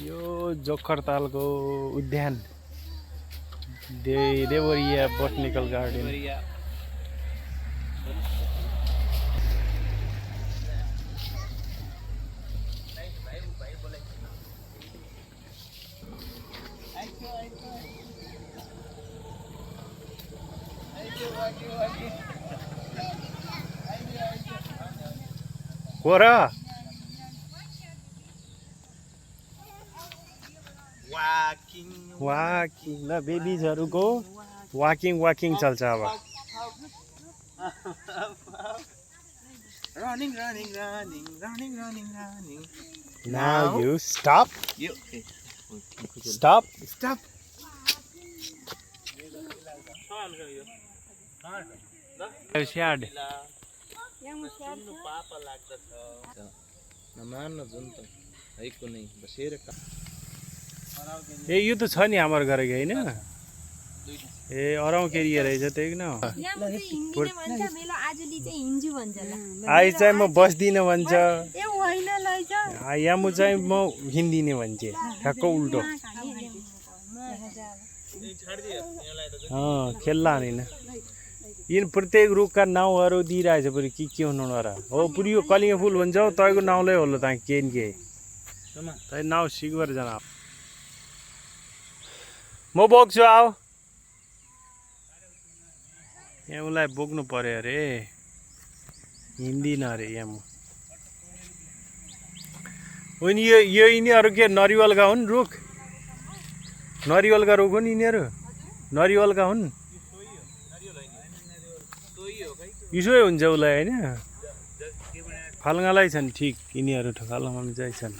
यो जोखरतालको उद्यान Deoria botanical garden. कोरा walking ल बेबिजहरुको वाकिङ चल्छ अब। Running. Now you stop. Stop. स्याड नमान्न जुन त है कुनै बसेर ए यो त छ नि हाम्रो गरेको हैन। ए अराउ केरिया रहेछ त्यही न। आई चाहिँ म बस्दिन भन्छ, यामु चाहिँ म हिँड्दिने भन्छ, ठ्याक्क उल्टो। खेल्ला हैन। यिन प्रत्येक रुखका नाउँहरू दिइरहेछ पुरै के हुनु र हो पुरै यो कलिङ फुल भन्छ तैको नाउँलै होला त के तै नाउँ सिगवर जना म बोक्छु आऊ। यहाँ उसलाई बोक्नु पर्यो अरे, हिँड्दिन अरे यहाँ म। अनि यो यिनीहरू के नरिवलका हुन् रुख? नरिवलका रुख हुन् यिनीहरू? नरिवलका हुन्? इसो हुन्छ उसलाई हैन। फलङ्गालाई छन् ठिक, यिनीहरू फलङ्गामा चाहिँ छन्।